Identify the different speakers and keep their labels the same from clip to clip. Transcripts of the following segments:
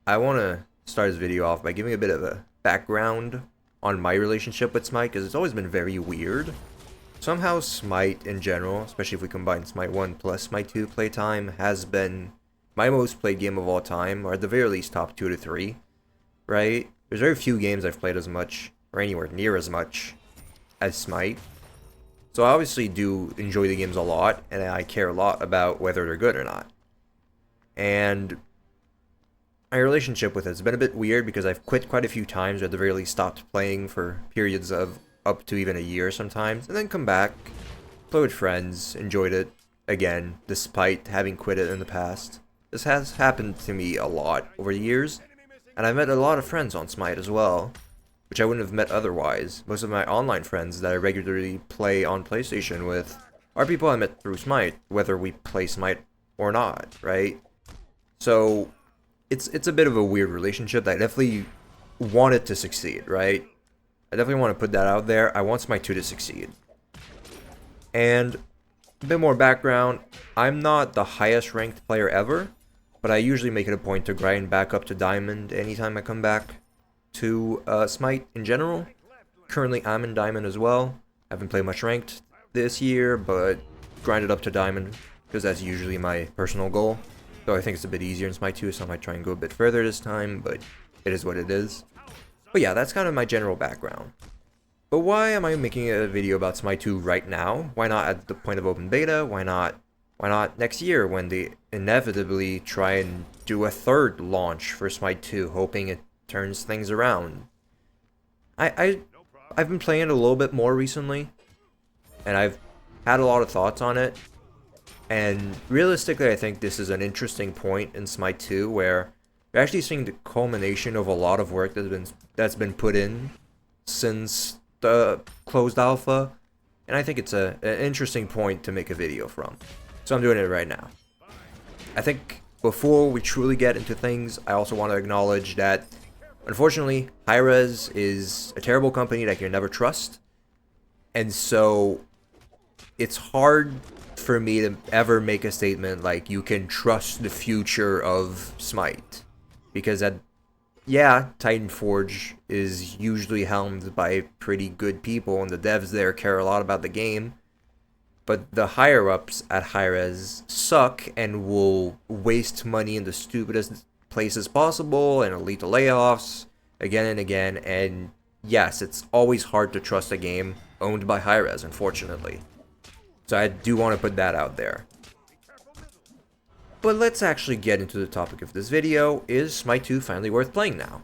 Speaker 1: I want to start this video off by giving a bit of a background on my relationship with Smite, because it's always been very weird. Somehow Smite in general, especially if we combine Smite 1 plus Smite 2 playtime, has been my most played game of all time, or at the very least top 2 to 3, right? There's very few games I've played as much, or anywhere near as much, as Smite. So I obviously do enjoy the games a lot, and I care a lot about whether they're good or not. And my relationship with it has been a bit weird because I've quit quite a few times, or at the very least stopped playing for periods of up to even a year sometimes, and then come back, play with friends, enjoyed it again, despite having quit it in the past. This has happened to me a lot over the years, and I've met a lot of friends on Smite as well, which I wouldn't have met otherwise. Most of my online friends that I regularly play on PlayStation with are people I met through Smite, whether we play Smite or not, right? So it's a bit of a weird relationship that I definitely want it to succeed, right? I definitely want to put that out there. I want Smite 2 to succeed. And a bit more background, I'm not the highest ranked player ever, but I usually make it a point to grind back up to Diamond anytime I come back to Smite in general. Currently I'm in Diamond as well. Haven't played much ranked this year, but grinded up to Diamond because that's usually my personal goal. Though I think it's a bit easier in Smite 2, so I might try and go a bit further this time, but it is what it is. But yeah, that's kind of my general background. But why am I making a video about Smite 2 right now? Why not at the point of open beta? Why not next year when they inevitably try and do a third launch for Smite 2, hoping it turns things around? I've been playing it a little bit more recently, and I've had a lot of thoughts on it. And realistically, I think this is an interesting point in Smite 2 where you're actually seeing the culmination of a lot of work that's been put in since the closed alpha, and I think it's an interesting point to make a video from. So I'm doing it right now. I think before we truly get into things, I also want to acknowledge that unfortunately, Hi-Rez is a terrible company that you can never trust, and so it's hard for me to ever make a statement like you can trust the future of Smite, because Titan Forge is usually helmed by pretty good people and the devs there care a lot about the game, but the higher ups at Hi-Rez suck and will waste money in the stupidest places possible and lead to layoffs again and again. And yes, it's always hard to trust a game owned by Hi-Rez, unfortunately. So I do want to put that out there. But let's actually get into the topic of this video. Is Smite 2 finally worth playing now?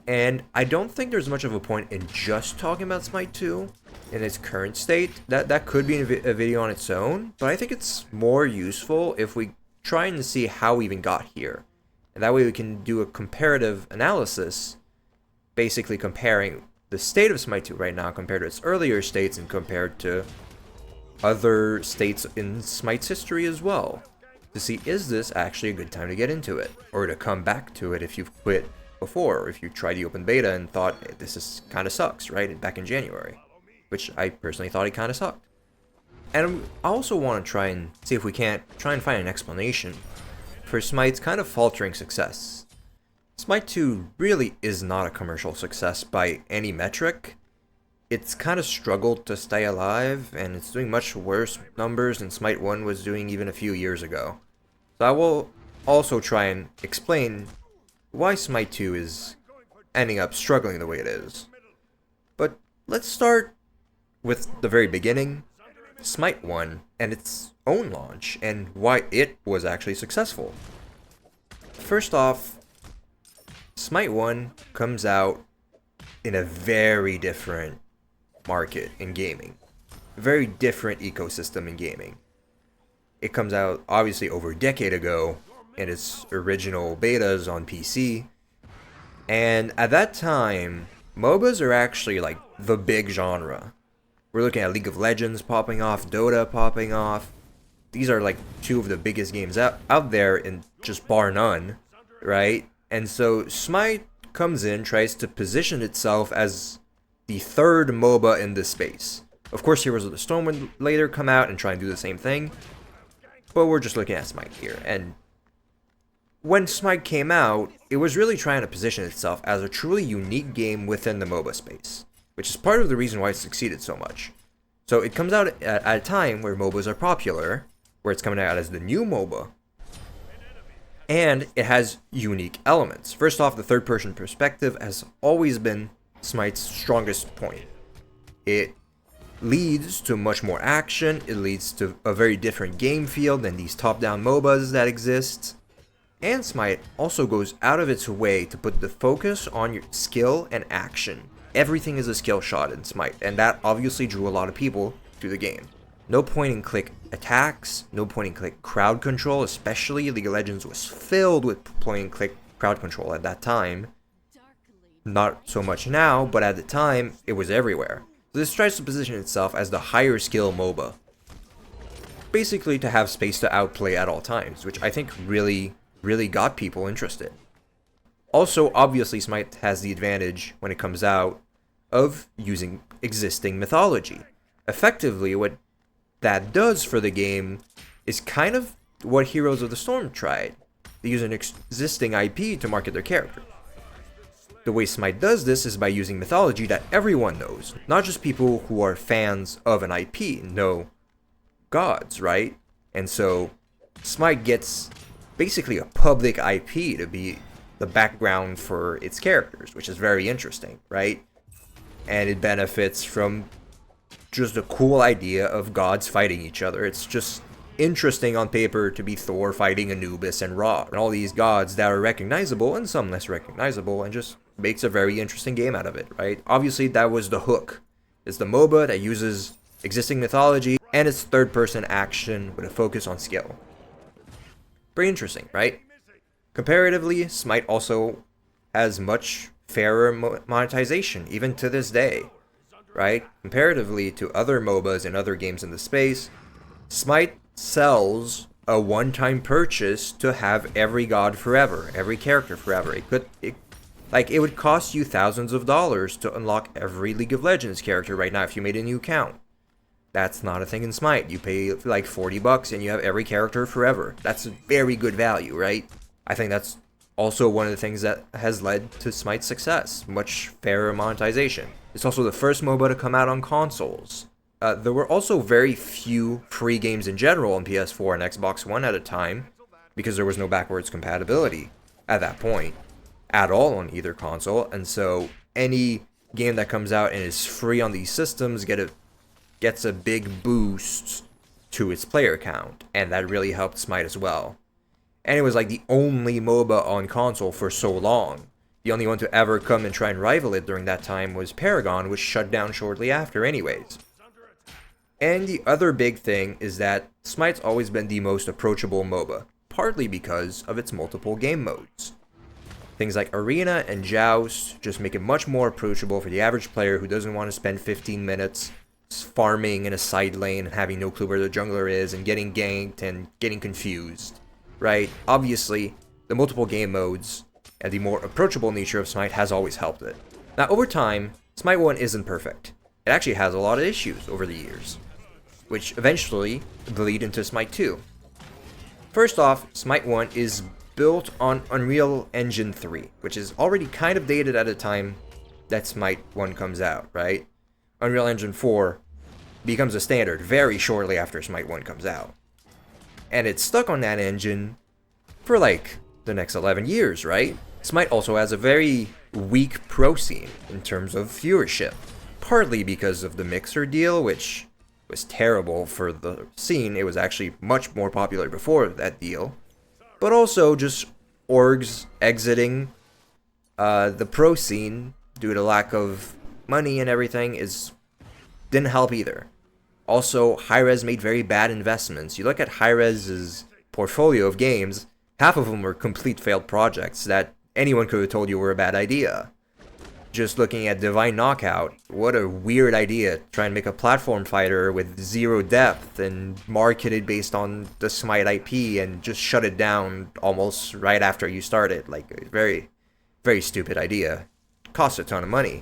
Speaker 1: And I don't think there's much of a point in just talking about Smite 2 in its current state. That could be a video on its own, but I think it's more useful if we try and see how we even got here. And that way we can do a comparative analysis, basically comparing the state of Smite 2 right now compared to its earlier states and compared to other states in Smite's history as well, to see is this actually a good time to get into it, or to come back to it if you've quit before, or if you tried the open beta and thought hey, this is kind of sucks, right, back in January, which I personally thought it kind of sucked. And I also want to try and see if we can't try and find an explanation for Smite's kind of faltering success. Smite 2 really is not a commercial success by any metric. It's kind of struggled to stay alive, and it's doing much worse numbers than Smite 1 was doing even a few years ago. So I will also try and explain why Smite 2 is ending up struggling the way it is. But let's start with the very beginning, Smite 1 and its own launch, and why it was actually successful. First off, Smite 1 comes out in a very different market in gaming. A very different ecosystem in gaming. It comes out obviously over a decade ago in its original betas on PC. And at that time, MOBAs are actually like the big genre. We're looking at League of Legends popping off, Dota popping off. These are like two of the biggest games out there, and just bar none, right? And so Smite comes in, tries to position itself as the third MOBA in this space. Of course, Heroes of the Storm would later come out and try and do the same thing, but we're just looking at Smite here. And when Smite came out, it was really trying to position itself as a truly unique game within the MOBA space, which is part of the reason why it succeeded so much. So it comes out at a time where MOBAs are popular, where it's coming out as the new MOBA, and it has unique elements. First off, the third-person perspective has always been Smite's strongest point. It leads to much more action, it leads to a very different game feel than these top-down MOBAs that exist, and Smite also goes out of its way to put the focus on your skill and action. Everything is a skill shot in Smite, and that obviously drew a lot of people to the game. No point-and-click attacks, no point-and-click crowd control, especially League of Legends was filled with point-and-click crowd control at that time. Not so much now, but at the time, it was everywhere. So this tries to position itself as the higher skill MOBA. Basically to have space to outplay at all times, which I think really got people interested. Also, obviously, Smite has the advantage when it comes out of using existing mythology. Effectively, what that does for the game is kind of what Heroes of the Storm tried. They use an existing IP to market their character. The way Smite does this is by using mythology that everyone knows, not just people who are fans of an IP know gods, right? And so Smite gets basically a public IP to be the background for its characters, which is very interesting, right? And it benefits from just a cool idea of gods fighting each other. It's just interesting on paper to be Thor fighting Anubis and Ra, and all these gods that are recognizable and some less recognizable, and just makes a very interesting game out of it, right? Obviously, that was the hook. It's the MOBA that uses existing mythology, and it's third-person action with a focus on skill. Pretty interesting, right? Comparatively, Smite also has much fairer monetization, even to this day, right? Comparatively to other MOBAs and other games in the space, Smite sells a one-time purchase to have every god forever, every character forever. It would cost you thousands of dollars to unlock every League of Legends character right now if you made a new account. That's not a thing in Smite. You pay like $40 and you have every character forever. That's very good value, right? I think that's also one of the things that has led to Smite's success. Much fairer monetization. It's also the first MOBA to come out on consoles. There were also very few free games in general on PS4 and Xbox One at a time, because there was no backwards compatibility at that point at all on either console, and so any game that comes out and is free on these systems gets a big boost to its player count, and that really helped Smite as well. And it was like the only MOBA on console for so long. The only one to ever come and try and rival it during that time was Paragon, which shut down shortly after anyways. And the other big thing is that Smite's always been the most approachable MOBA, partly because of its multiple game modes. Things like Arena and Joust just make it much more approachable for the average player who doesn't want to spend 15 minutes farming in a side lane and having no clue where the jungler is and getting ganked and getting confused, right? Obviously, the multiple game modes and the more approachable nature of Smite has always helped it. Now, over time, Smite 1 isn't perfect. It actually has a lot of issues over the years, which eventually lead into Smite 2. First off, Smite 1 is built on Unreal Engine 3, which is already kind of dated at the time that Smite 1 comes out, right? Unreal Engine 4 becomes a standard very shortly after Smite 1 comes out. And it's stuck on that engine for like the next 11 years, right? Smite also has a very weak pro scene in terms of viewership, partly because of the Mixer deal, which was terrible for the scene. It was actually much more popular before that deal, but also just orgs exiting the pro scene due to lack of money and everything didn't help either. Also, Hi-Rez made very bad investments. You look at Hi-Rez's portfolio of games, half of them were complete failed projects that anyone could have told you were a bad idea. Just looking at Divine Knockout, what a weird idea, trying to make a platform fighter with zero depth and marketed based on the Smite IP and just shut it down almost right after you started. Like, a very, very stupid idea. Cost a ton of money.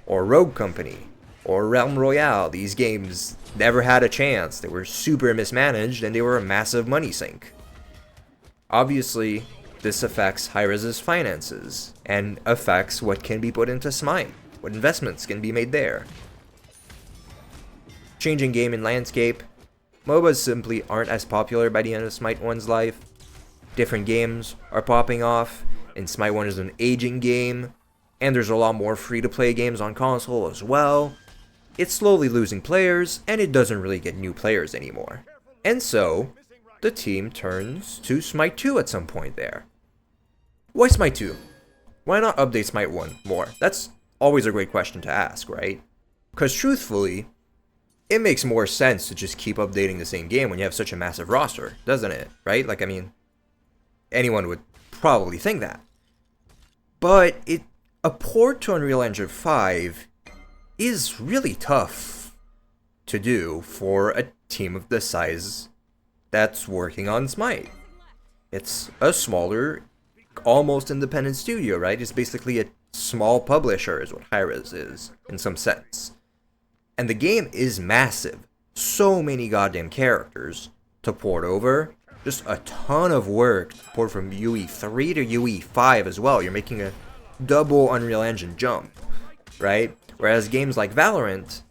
Speaker 1: Or Rogue Company, or Realm Royale. These games never had a chance. They were super mismanaged and they were a massive money sink. Obviously, This affects Hi-Rez's finances and affects what can be put into Smite, what investments can be made there. Changing game and landscape. MOBAs simply aren't as popular by the end of Smite 1's life. Different games are popping off, and Smite 1 is an aging game, and there's a lot more free-to-play games on console as well. It's slowly losing players, and it doesn't really get new players anymore. And so, the team turns to Smite 2 at some point there. Why Smite 2? Why not update Smite 1 more? That's always a great question to ask, right? Because truthfully, it makes more sense to just keep updating the same game when you have such a massive roster, doesn't it? Right? Like, I mean, anyone would probably think that. But a port to Unreal Engine 5 is really tough to do for a team of the size that's working on Smite. It's a smaller, almost independent studio, right? It's basically a small publisher is what Hi-Rez is, in some sense. And the game is massive. So many goddamn characters to port over. Just a ton of work to port from UE3 to UE5 as well. You're making a double Unreal Engine jump, right? Whereas games like Valorant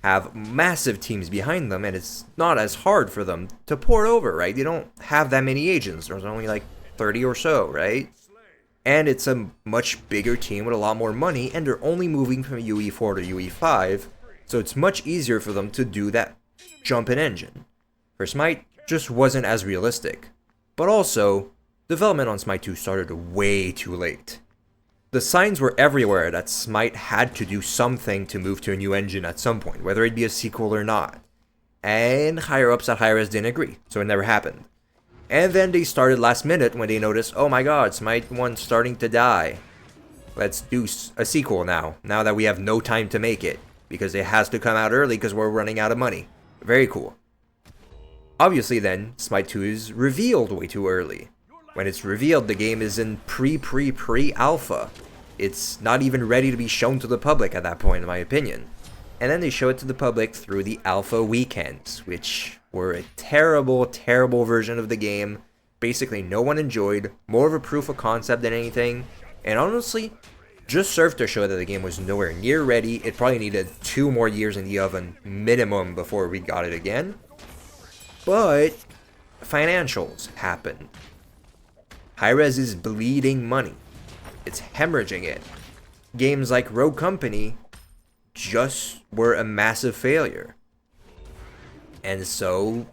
Speaker 1: have massive teams behind them, and it's not as hard for them to port over, right? They don't have that many agents. There's only like 30 or so, right? And it's a much bigger team with a lot more money, and they're only moving from UE4 to UE5, so it's much easier for them to do that jump in engine. For Smite, just wasn't as realistic. But also, development on Smite 2 started way too late. The signs were everywhere that Smite had to do something to move to a new engine at some point, whether it be a sequel or not. And higher-ups at Hi-Rez didn't agree, so it never happened. And then they started last minute when they noticed, oh my god, Smite 1's starting to die. Let's do a sequel now that we have no time to make it, because it has to come out early because we're running out of money. Very cool. Obviously then, Smite 2 is revealed way too early. When it's revealed, the game is in pre-alpha. It's not even ready to be shown to the public at that point, in my opinion. And then they show it to the public through the alpha weekends, which were a terrible, terrible version of the game. Basically, no one enjoyed, more of a proof of concept than anything. And honestly, just served to show that the game was nowhere near ready. It probably needed 2 more years in the oven, minimum, before we got it again. But financials happened. Hi-Rez is bleeding money. It's hemorrhaging it. Games like Rogue Company just were a massive failure. And so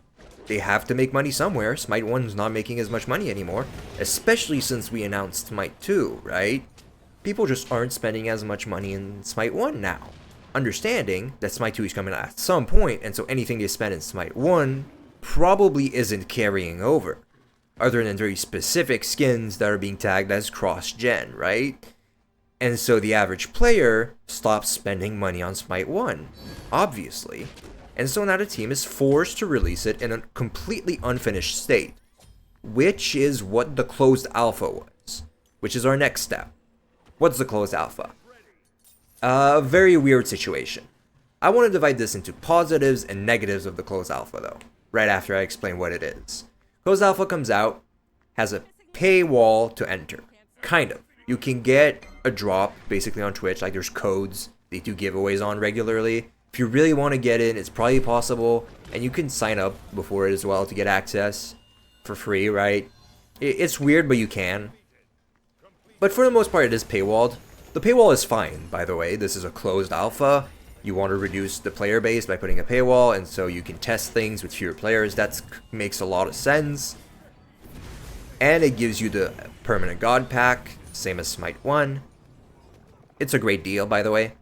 Speaker 1: they have to make money somewhere. Smite 1's not making as much money anymore, especially since we announced Smite 2, right? People just aren't spending as much money in Smite 1 now. Understanding that Smite 2 is coming out at some point, and so anything they spend in Smite 1 probably isn't carrying over. Other than very specific skins that are being tagged as cross-gen, right? And so the average player stops spending money on Smite 1, obviously. And so now the team is forced to release it in a completely unfinished state, which is what the closed alpha was, which is our next step. What's the closed alpha? A very weird situation. I want to divide this into positives and negatives of the closed alpha though, right after I explain what it is. Closed alpha comes out, has a paywall to enter. Kind of. You can get a drop basically on Twitch, like there's codes they do giveaways on regularly. If you really want to get in, it's probably possible, and you can sign up before it as well to get access for free, right? It's weird, but you can. But for the most part, it is paywalled. The paywall is fine, by the way. This is a closed alpha. You want to reduce the player base by putting a paywall, and so you can test things with fewer players. That makes a lot of sense. And it gives you the permanent god pack, same as Smite 1. It's a great deal, by the way.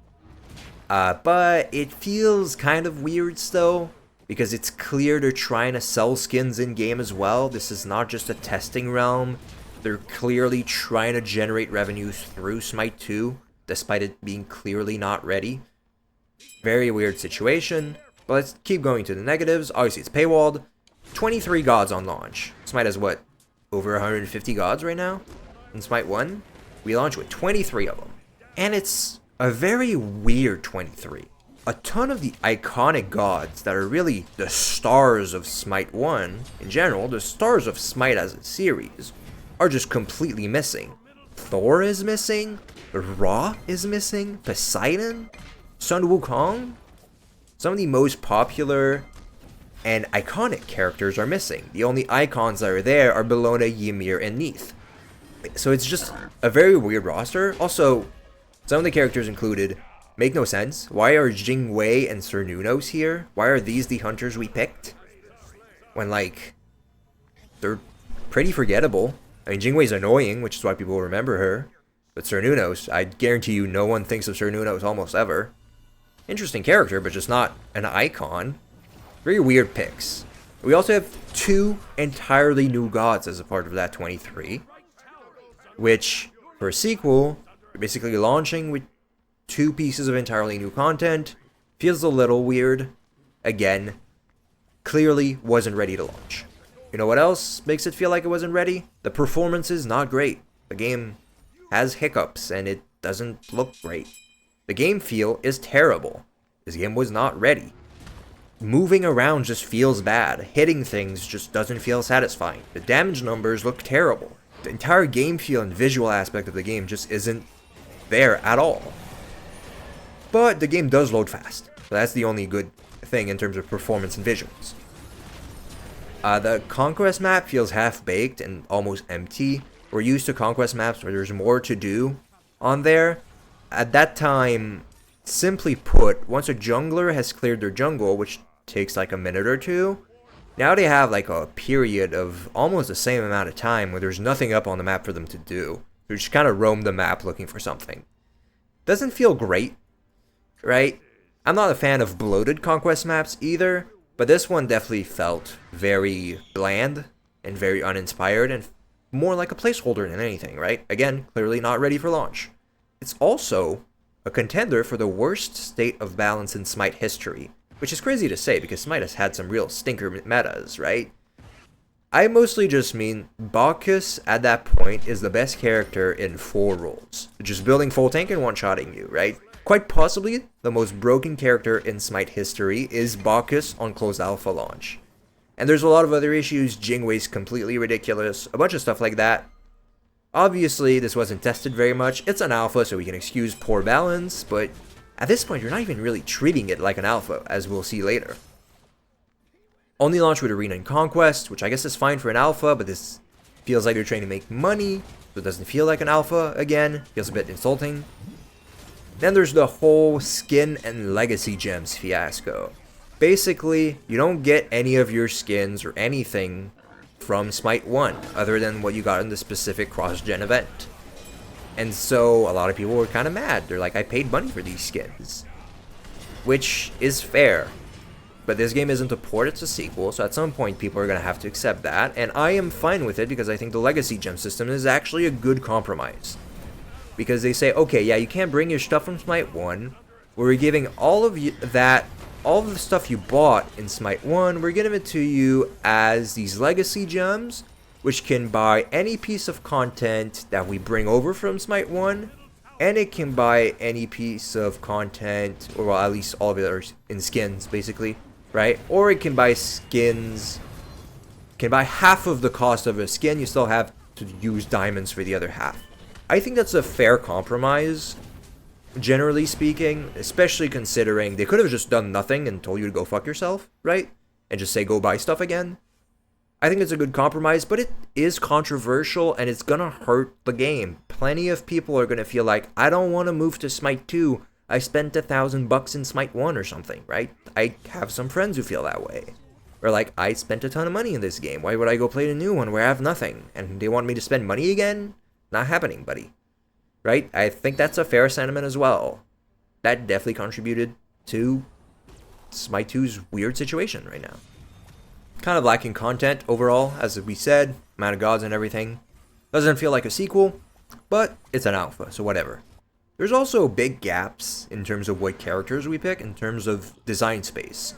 Speaker 1: But it feels kind of weird still, because it's clear they're trying to sell skins in-game as well. This is not just a testing realm. They're clearly trying to generate revenues through Smite 2, despite it being clearly not ready. Very weird situation, but let's keep going to the negatives. Obviously, it's paywalled. 23 gods on launch. Smite has what? Over 150 gods right now? In Smite 1? We launched with 23 of them. And it's a very weird 23. A ton of the iconic gods that are really the stars of Smite 1 in general, the stars of Smite as a series, are just completely missing. Thor is missing, Ra is missing, Poseidon, Sun Wukong. Some of the most popular and iconic characters are missing. The only icons that are there are Bellona, Ymir, and Neith. So it's just a very weird roster. Also, some of the characters included make no sense. Why are Jingwei and Cernunnos here? Why are these the hunters we picked? When, like, they're pretty forgettable. I mean, Jingwei's annoying, which is why people remember her. But Cernunnos, I guarantee you no one thinks of Cernunnos almost ever. Interesting character, but just not an icon. Very weird picks. We also have 2 entirely new gods as a part of that 23. Which, for a sequel, you're basically launching with 2 pieces of entirely new content. Feels a little weird. Again, clearly wasn't ready to launch. You know what else makes it feel like it wasn't ready? The performance is not great. The game has hiccups and it doesn't look great. The game feel is terrible. This game was not ready. Moving around just feels bad. Hitting things just doesn't feel satisfying. The damage numbers look terrible. The entire game feel and visual aspect of the game just isn't there at all. But the game does load fast. So that's the only good thing in terms of performance and visuals. The Conquest map feels half-baked and almost empty. We're used to Conquest maps where there's more to do on there. At that time, simply put, once a jungler has cleared their jungle, which takes like a minute or two, now they have like a period of almost the same amount of time where there's nothing up on the map for them to do. They just kind of roam the map looking for something. Doesn't feel great, right? I'm not a fan of bloated Conquest maps either, but this one definitely felt very bland and very uninspired and more like a placeholder than anything, right? Again, clearly not ready for launch. It's also a contender for the worst state of balance in Smite history, which is crazy to say because Smite has had some real stinker metas, right? I mostly just mean Bacchus at that point is the best character in 4 roles. Just building full tank and one-shotting you, right? Quite possibly, the most broken character in Smite history is Bacchus on closed alpha launch. And there's a lot of other issues. Jingwei's completely ridiculous, a bunch of stuff like that. Obviously, this wasn't tested very much. It's an alpha, so we can excuse poor balance, but at this point, you're not even really treating it like an alpha, as we'll see later. Only launched with Arena and Conquest, which I guess is fine for an alpha, but this feels like they're trying to make money, so it doesn't feel like an alpha again. Feels a bit insulting. Then there's the whole skin and legacy gems fiasco. Basically, you don't get any of your skins or anything from Smite 1, other than what you got in the specific cross-gen event. And so, a lot of people were kind of mad. They're like, I paid money for these skins. Which is fair. But this game isn't a port, it's a sequel, so at some point people are going to have to accept that. And I am fine with it because I think the legacy gem system is actually a good compromise. Because they say, okay, yeah, you can't bring your stuff from Smite 1. We're giving all of the stuff you bought in Smite 1, we're giving it to you as these legacy gems, which can buy any piece of content that we bring over from Smite 1, and it can buy any piece of content, or well, at least all of it are in skins, basically, right? Or it can buy skins, can buy half of the cost of a skin, you still have to use diamonds for the other half. I think that's a fair compromise, generally speaking, especially considering they could have just done nothing and told you to go fuck yourself, right? And just say go buy stuff again. I think it's a good compromise, but it is controversial and it's gonna hurt the game. Plenty of people are gonna feel like, I don't want to move to Smite 2. I spent $1,000 in Smite 1 or something, right? I have some friends who feel that way. Or like, I spent a ton of money in this game. Why would I go play the new one where I have nothing? And they want me to spend money again? Not happening, buddy. Right? I think that's a fair sentiment as well. That definitely contributed to Smite 2's weird situation right now. Kind of lacking content overall, as we said, amount of gods and everything. Doesn't feel like a sequel, but it's an alpha, so whatever. There's also big gaps in terms of what characters we pick, in terms of design space.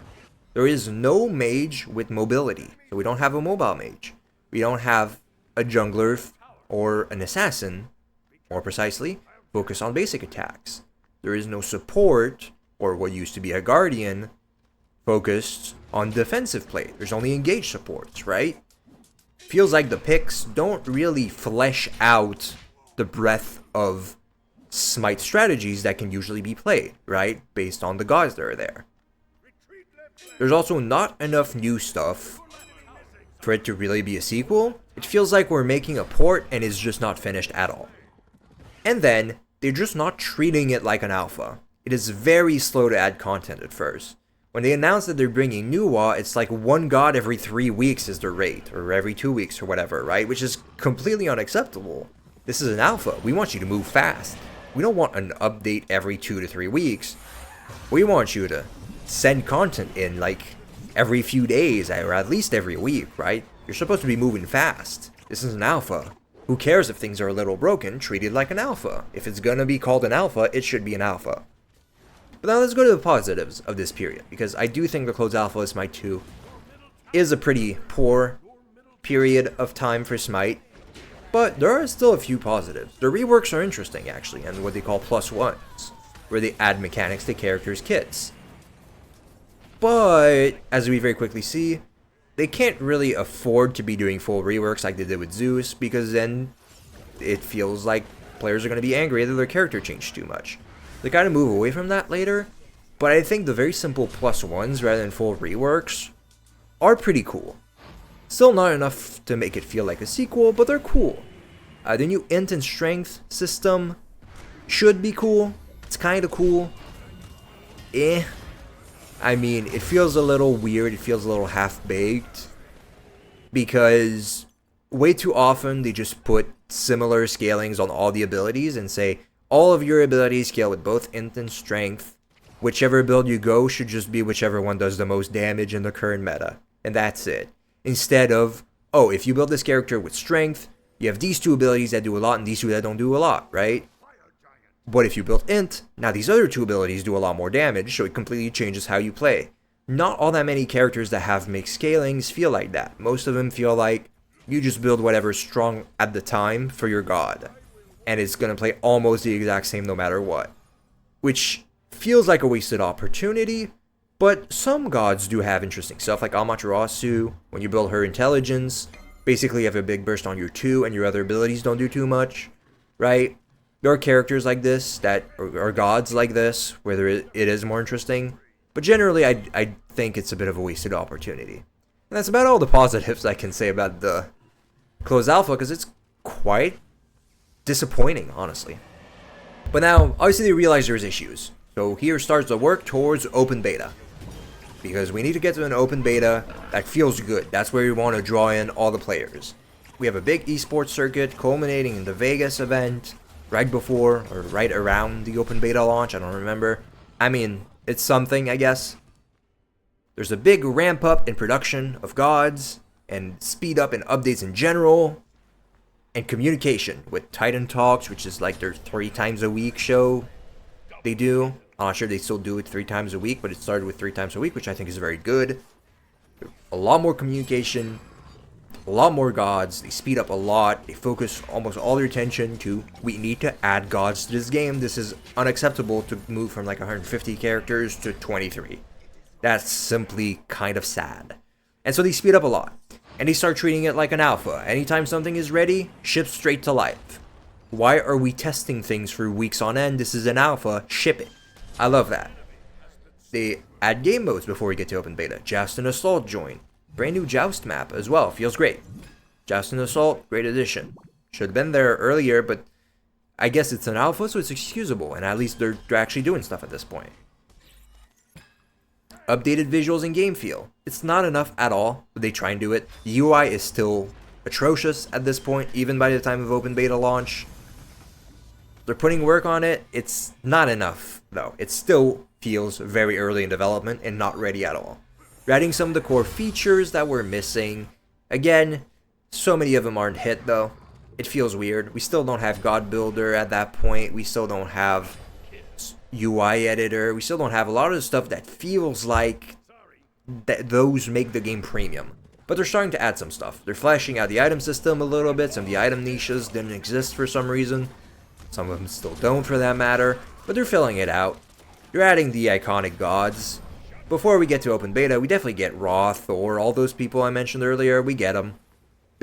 Speaker 1: There is no mage with mobility, so we don't have a mobile mage. We don't have a jungler or an assassin, more precisely, focus on basic attacks. There is no support, or what used to be a guardian, focused on defensive play. There's only engaged supports, right? feels like the picks don't really flesh out the breadth of Smite strategies that can usually be played, right? Based on the gods that are there. There's also not enough new stuff for it to really be a sequel. It feels like we're making a port and it's just not finished at all. And then, they're just not treating it like an alpha. It is very slow to add content at first. When they announce that they're bringing Nuwa, it's like one god every 3 weeks is their rate, or every 2 weeks or whatever, right? Which is completely unacceptable. This is an alpha. We want you to move fast. We don't want an update every 2 to 3 weeks. We want you to send content in like every few days, or at least every week, right? You're supposed to be moving fast. This is an alpha. Who cares if things are a little broken? Treat it like an alpha. If it's gonna be called an alpha, it should be an alpha. But now let's go to the positives of this period, because I do think the closed alpha of Smite 2 is a pretty poor period of time for Smite, but there are still a few positives. The reworks are interesting, actually, and what they call plus ones, where they add mechanics to characters' kits. But, as we very quickly see, they can't really afford to be doing full reworks like they did with Zeus, because then it feels like players are going to be angry that their character changed too much. They kind of move away from that later, but I think the very simple plus ones rather than full reworks are pretty cool. Still not enough to make it feel like a sequel, but they're cool. The new int and strength system should be cool. It's kind of cool. I mean, it feels a little weird, it feels a little half-baked, because way too often they just put similar scalings on all the abilities and say, all of your abilities scale with both int and strength. Whichever build you go should just be whichever one does the most damage in the current meta, and that's it. Instead of, oh, if you build this character with strength, you have these two abilities that do a lot and these two that don't do a lot, right? But if you build int, now these other two abilities do a lot more damage, so it completely changes how you play. Not all that many characters that have mixed scalings feel like that. Most of them feel like you just build whatever's strong at the time for your god, and it's going to play almost the exact same no matter what. Which feels like a wasted opportunity, but some gods do have interesting stuff, like Amaterasu. When you build her intelligence, basically you have a big burst on your 2 and your other abilities don't do too much, right? There are characters like this that are gods like this, where it is more interesting. But generally, I think it's a bit of a wasted opportunity. And that's about all the positives I can say about the closed alpha, because it's quite disappointing, honestly. But now, obviously they realize there's issues. So here starts the work towards open beta. Because we need to get to an open beta that feels good. That's where we want to draw in all the players. We have a big esports circuit culminating in the Vegas event, right before or right around the open beta launch, I don't remember. I mean, it's something, I guess. There's a big ramp up in production of gods, and speed up in updates in general, and communication with Titan Talks, which is like their 3 times a week show they do. I'm not sure they still do it 3 times a week, but it started with 3 times a week, which I think is very good. A lot more communication, a lot more gods, they speed up a lot, they focus almost all their attention to, we need to add gods to this game. This is unacceptable to move from like 150 characters to 23. That's simply kind of sad. And so they speed up a lot, and they start treating it like an alpha. Anytime something is ready, ship straight to live. Why are we testing things for weeks on end? This is an alpha, ship it. I love that. They add game modes before we get to open beta. Joust and Assault join. Brand new Joust map as well, feels great. Joust and Assault, great addition. Should have been there earlier, but I guess it's an alpha, so it's excusable, and at least they're actually doing stuff at this point. Updated visuals and game feel. It's not enough at all, but they try and do it. The UI is still atrocious at this point, even by the time of open beta launch. They're putting work on it. It's not enough, though. It still feels very early in development and not ready at all. We're adding some of the core features that we're missing. Again, so many of them aren't hit, though. It feels weird. We still don't have God Builder at that point. We still don't have UI editor. We still don't have a lot of the stuff that feels like those make the game premium. But they're starting to add some stuff. They're fleshing out the item system a little bit. Some of the item niches didn't exist for some reason. Some of them still don't, for that matter. But they're filling it out. They're adding the iconic gods. Before we get to open beta, we definitely get Ra, Thor, all those people I mentioned earlier. We get them.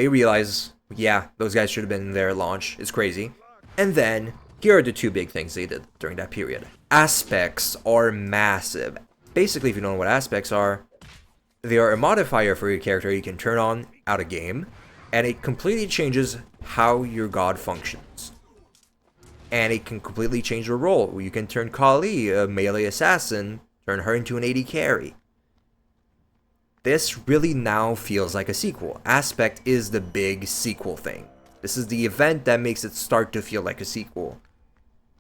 Speaker 1: They realize, yeah, those guys should have been there at launch. It's crazy. And then, here are the two big things they did during that period. Aspects are massive. Basically, if you don't know what aspects are, they are a modifier for your character you can turn on out of game, and it completely changes how your god functions. And it can completely change your role. You can turn Kali, a melee assassin, turn her into an AD carry. This really now feels like a sequel. Aspect is the big sequel thing. This is the event that makes it start to feel like a sequel.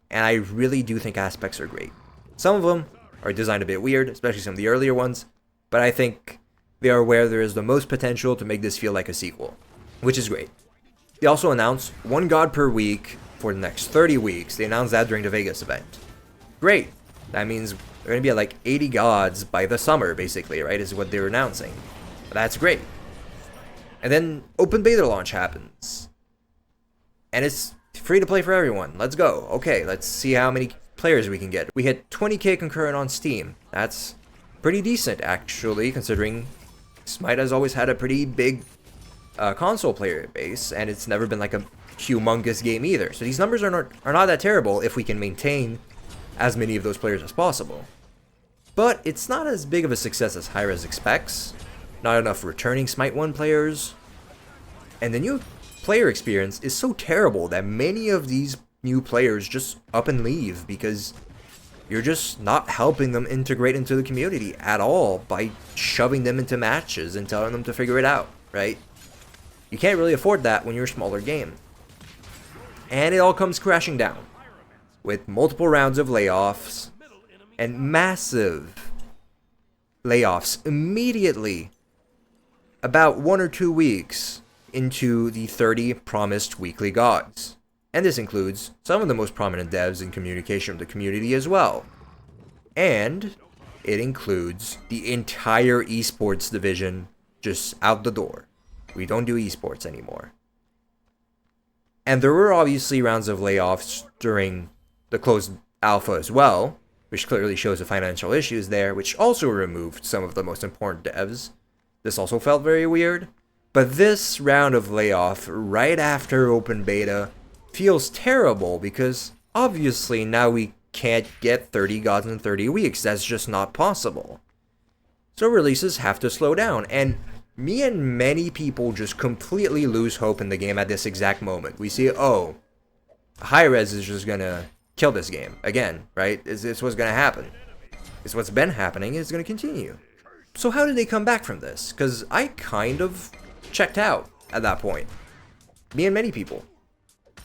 Speaker 1: And I really do think aspects are great. Some of them are designed a bit weird, especially some of the earlier ones, but I think they are where there is the most potential to make this feel like a sequel, which is great. They also announced 1 god per week for the next 30 weeks. They announced that during the Vegas event. Great. That means they're going to be at like 80 gods by the summer, basically, right? Is what they're announcing. That's great. And then open beta launch happens. And it's free to play for everyone. Let's go. Okay, let's see how many players we can get. We hit 20k concurrent on Steam. That's pretty decent, actually, considering Smite has always had a pretty big console player base, and it's never been like a humongous game either. So these numbers are not that terrible if we can maintain as many of those players as possible. But it's not as big of a success as Hi-Rez expects. Not enough returning Smite 1 players. And the new player experience is so terrible that many of these new players just up and leave because you're just not helping them integrate into the community at all by shoving them into matches and telling them to figure it out, right? You can't really afford that when you're a smaller game. And it all comes crashing down with multiple rounds of layoffs and massive layoffs immediately about 1 or 2 weeks into the 30 promised weekly gods. And this includes some of the most prominent devs in communication with the community as well. And it includes the entire esports division just out the door. We don't do esports anymore. And there were obviously rounds of layoffs during the closed alpha as well, which clearly shows the financial issues there, which also removed some of the most important devs. This also felt very weird. But this round of layoff right after open beta feels terrible because obviously now we can't get 30 gods in 30 weeks. That's just not possible. So releases have to slow down, and me and many people just completely lose hope in the game at this exact moment. We see, oh, Hi-Rez is just gonna kill this game again, right? Is this what's gonna happen? It's what's been happening, it's gonna continue. So how did they come back from this? Because I kind of checked out at that point. Me and many people.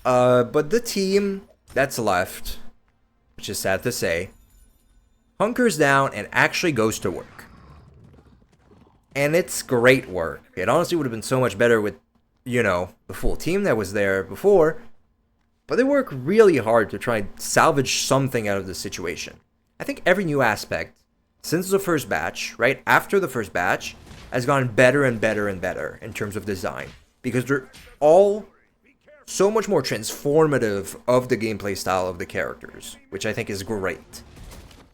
Speaker 1: But the team that's left, which is sad to say, hunkers down and actually goes to work. And it's great work. It honestly would have been so much better with, you know, the full team that was there before. But they work really hard to try and salvage something out of this situation. I think every new aspect since the first batch, right after the first batch, has gotten better and better and better in terms of design. Because they're all so much more transformative of the gameplay style of the characters, which I think is great.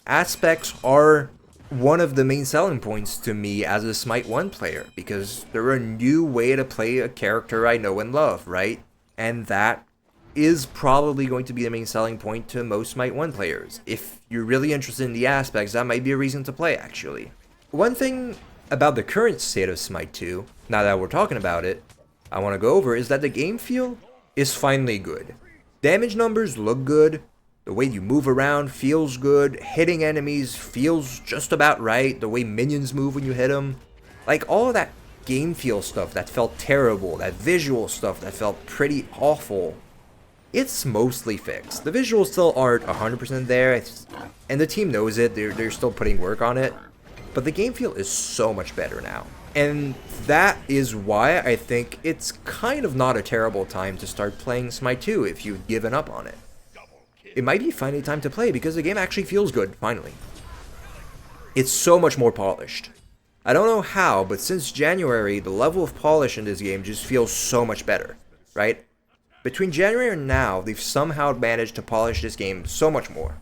Speaker 1: Aspects are one of the main selling points to me as a Smite 1 player, because they're a new way to play a character I know and love, right? And that is probably going to be the main selling point to most Smite 1 players. If you're really interested in the aspects, that might be a reason to play, actually. One thing about the current state of Smite 2, now that we're talking about it, I want to go over is that the game feel is finally good. Damage numbers look good, the way you move around feels good, hitting enemies feels just about right, the way minions move when you hit them. Like all of that game feel stuff that felt terrible, that visual stuff that felt pretty awful, it's mostly fixed. The visuals still aren't 100% there, and the team knows it, they're still putting work on it, but the game feel is so much better now. And that is why I think it's kind of not a terrible time to start playing Smite 2 if you've given up on it. It might be finally time to play because the game actually feels good, finally. It's so much more polished. I don't know how, but since January, the level of polish in this game just feels so much better, right? Between January and now, they've somehow managed to polish this game so much more,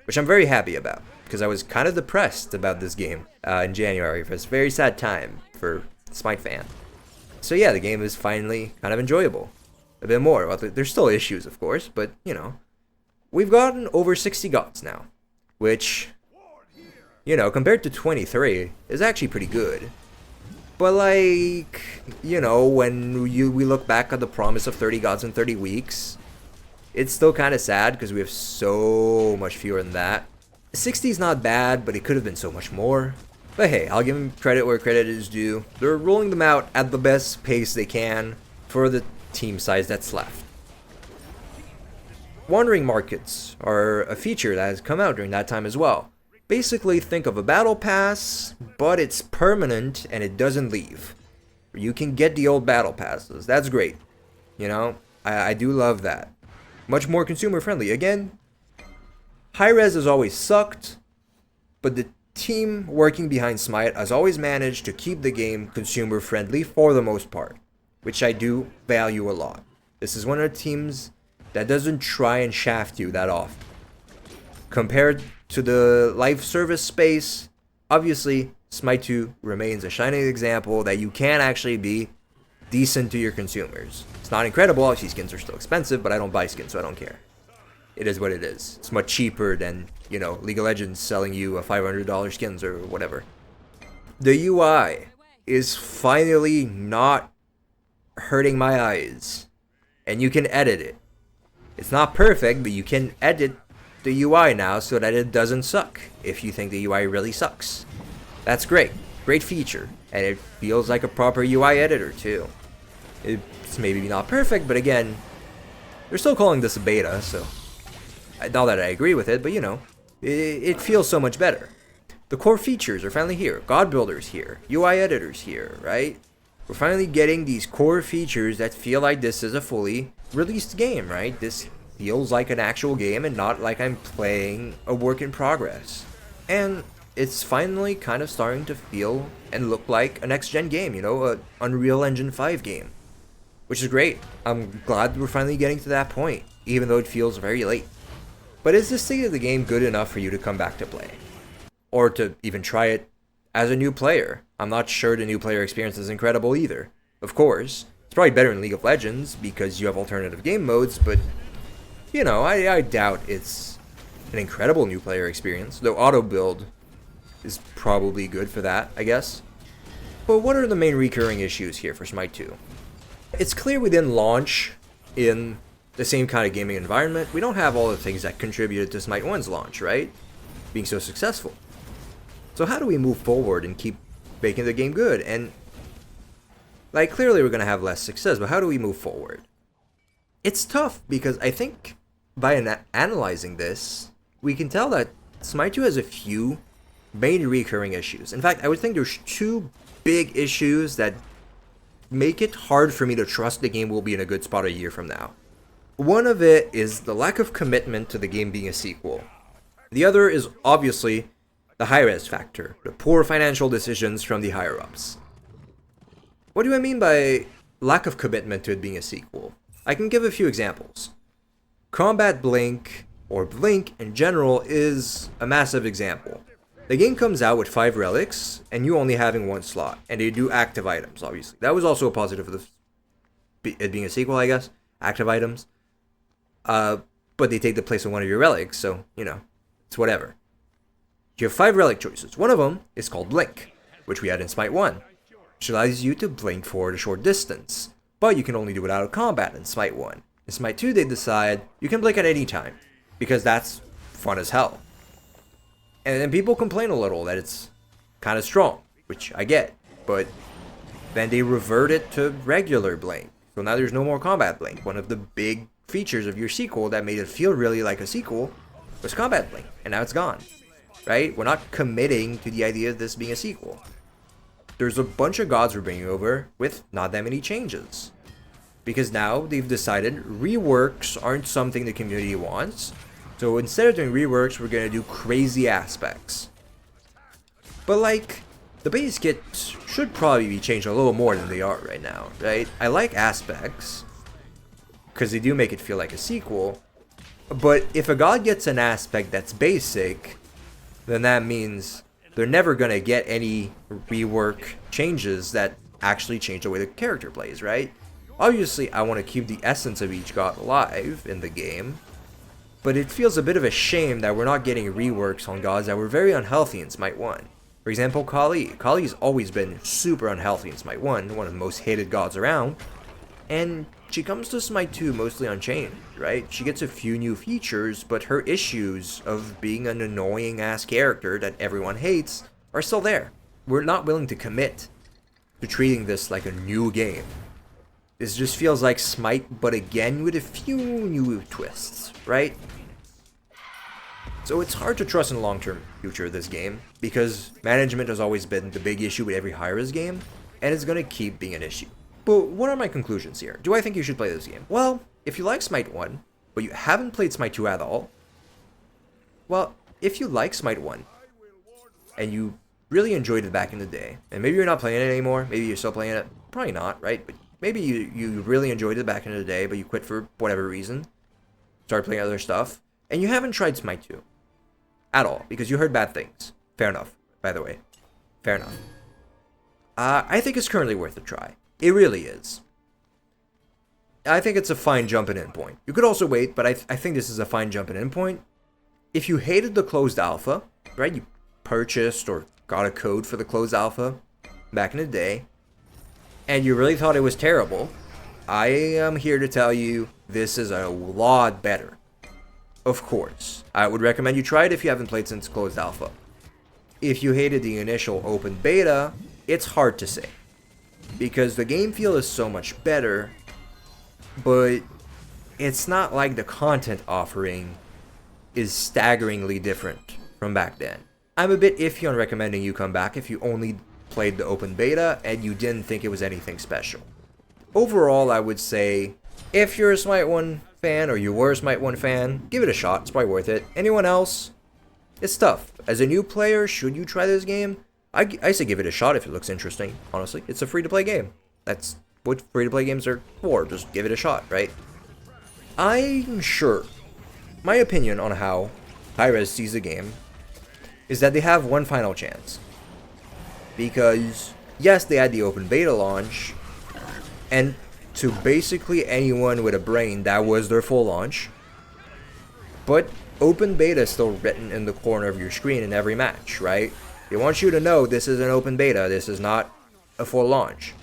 Speaker 1: which I'm very happy about, because I was kind of depressed about this game in January. It was a very sad time for Smite fan. So yeah, the game is finally kind of enjoyable. A bit more. Well, there's still issues, of course, but, you know. We've gotten over 60 gods now, which, you know, compared to 23, is actually pretty good. But, like, you know, when we look back at the promise of 30 gods in 30 weeks, it's still kind of sad because we have so much fewer than that. 60 is not bad, but it could have been so much more. But hey, I'll give them credit where credit is due. They're rolling them out at the best pace they can for the team size that's left. Wandering markets are a feature that has come out during that time as well. Basically, think of a battle pass, but it's permanent and it doesn't leave. You can get the old battle passes. That's great. You know, I do love that. Much more consumer friendly. Again, Hi-Rez has always sucked, but the team working behind Smite has always managed to keep the game consumer friendly for the most part, which I do value a lot. This is one of the teams that doesn't try and shaft you that often. Compared to the live service space, obviously Smite 2 remains a shining example that you can actually be decent to your consumers. It's not incredible, obviously skins are still expensive, but I don't buy skins, so I don't care. It is what it is. It's much cheaper than, you know, League of Legends selling you a $500 skins or whatever. The UI is finally not hurting my eyes, and you can edit it. It's not perfect, but you can edit the UI now so that it doesn't suck if you think the UI really sucks. That's great. Great feature. And it feels like a proper UI editor too. It's maybe not perfect, but again, they're still calling this a beta, so not that I agree with it, but you know, it feels so much better. The core features are finally here. God Builder's here. UI Editor's here, right? We're finally getting these core features that feel like this is a fully released game, right? This feels like an actual game and not like I'm playing a work in progress. And it's finally kind of starting to feel and look like a next-gen game, you know, an Unreal Engine 5 game. Which is great. I'm glad we're finally getting to that point, even though it feels very late. But is this state of the game good enough for you to come back to play? Or to even try it as a new player? I'm not sure the new player experience is incredible either. Of course, it's probably better in League of Legends because you have alternative game modes, but, you know, I doubt it's an incredible new player experience, though auto build is probably good for that, I guess. But what are the main recurring issues here for Smite 2? It's clear we didn't launch in the same kind of gaming environment. We don't have all the things that contributed to Smite 1's launch, right? Being so successful. So how do we move forward and keep making the game good? And, like, clearly we're going to have less success, but how do we move forward? It's tough because I think by analyzing this, we can tell that Smite 2 has a few main recurring issues. In fact, I would think there's two big issues that make it hard for me to trust the game will be in a good spot a year from now. One of it is the lack of commitment to the game being a sequel. The other is obviously the Hi-Rez factor, the poor financial decisions from the higher-ups. What do I mean by lack of commitment to it being a sequel? I can give a few examples. Combat Blink, or Blink in general, is a massive example. The game comes out with 5 relics, and you only having 1 slot, and they do active items, obviously. That was also a positive of it being a sequel, I guess. Active items. But they take the place of one of your relics, so, you know, it's whatever. You have 5 relic choices. One of them is called Blink, which we had in Smite 1, which allows you to blink for a short distance, but you can only do it out of combat in Smite 1. In Smite 2, they decide you can blink at any time, because that's fun as hell. And then people complain a little that it's kind of strong, which I get, but then they revert it to regular blink. So now there's no more combat blink. One of the big features of your sequel that made it feel really like a sequel was combat blink, and now it's gone. Right? We're not committing to the idea of this being a sequel. There's a bunch of gods we're bringing over with not that many changes. Because now they've decided reworks aren't something the community wants. So instead of doing reworks, we're going to do crazy aspects. But like, the base kits should probably be changed a little more than they are right now, right? I like aspects, because they do make it feel like a sequel. But if a god gets an aspect that's basic, then that means they're never going to get any rework changes that actually change the way the character plays, right? Obviously, I want to keep the essence of each god alive in the game, but it feels a bit of a shame that we're not getting reworks on gods that were very unhealthy in Smite 1. For example, Kali. Kali's always been super unhealthy in Smite 1, one of the most hated gods around, and she comes to Smite 2 mostly unchanged, right? She gets a few new features, but her issues of being an annoying-ass character that everyone hates are still there. We're not willing to commit to treating this like a new game. This just feels like Smite, but again with a few new twists, right? So it's hard to trust in the long-term future of this game, because management has always been the big issue with every Hi-Rez game, and it's going to keep being an issue. But what are my conclusions here? Do I think you should play this game? Well, if you like Smite 1, but you haven't played Smite 2 at all, well, if you like Smite 1, and you really enjoyed it back in the day, and maybe you're not playing it anymore, maybe you're still playing it, probably not, right? But maybe you really enjoyed it back in the day, but you quit for whatever reason, started playing other stuff, and you haven't tried Smite 2 at all, because you heard bad things. Fair enough, by the way. Fair enough. I think it's currently worth a try. It really is. I think it's a fine jumping-in point. You could also wait, but I think this is a fine jumping-in point. If you hated the closed alpha, right, you purchased or got a code for the closed alpha back in the day, and you really thought it was terrible, I am here to tell you this is a lot better. Of course, I would recommend you try it if you haven't played since closed alpha. If you hated the initial open beta, it's hard to say, because the game feel is so much better, but it's not like the content offering is staggeringly different from back then. I'm a bit iffy on recommending you come back if you only played the open beta and you didn't think it was anything special. Overall, I would say, if you're a Smite 1 fan or you were a Smite 1 fan, give it a shot, it's probably worth it. Anyone else? It's tough. As a new player, should you try this game? I say give it a shot if it looks interesting, honestly. It's a free-to-play game. That's what free-to-play games are for, just give it a shot, right? I'm sure, my opinion on how Hi-Rez sees the game is that they have one final chance. Because, yes, they had the open beta launch, and to basically anyone with a brain, that was their full launch. But open beta is still written in the corner of your screen in every match, right? They want you to know this is an open beta, this is not a full launch.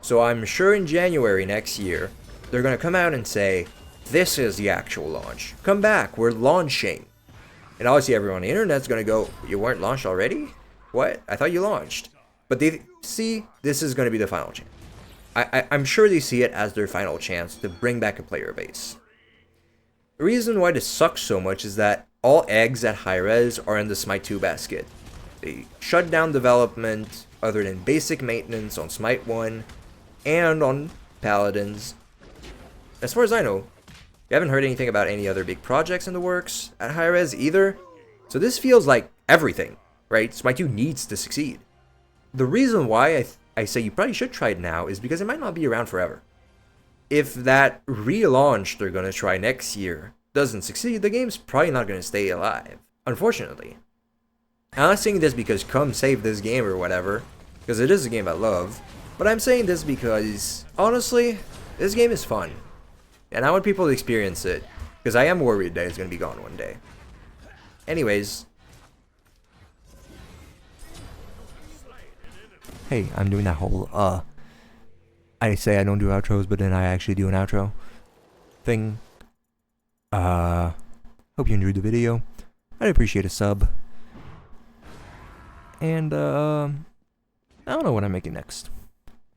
Speaker 1: So I'm sure in January next year, they're going to come out and say, this is the actual launch. Come back, we're launching. And obviously everyone on the internet's going to go, you weren't launched already? What? I thought you launched. But they see this is going to be the final chance. I'm sure they see it as their final chance to bring back a player base. The reason why this sucks so much is that all eggs at Hi-Rez are in the Smite 2 basket. They shut down development other than basic maintenance on Smite 1 and on Paladins. As far as I know, you haven't heard anything about any other big projects in the works at Hi-Rez either. So this feels like everything, right? Smite 2 needs to succeed. The reason why I say you probably should try it now is because it might not be around forever. If that relaunch they're going to try next year doesn't succeed, the game's probably not going to stay alive, unfortunately. I'm not saying this because come save this game or whatever, because it is a game I love, but I'm saying this because, honestly, this game is fun. And I want people to experience it, because I am worried that it's going to be gone one day. Anyways. Hey, I'm doing that whole, I say I don't do outros, but then I actually do an outro thing. Hope you enjoyed the video. I'd appreciate a sub. And, I don't know what I'm making next.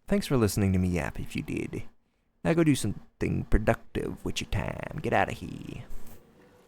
Speaker 1: Thanks for listening to me yap if you did. Now go do something productive with your time. Get out of here.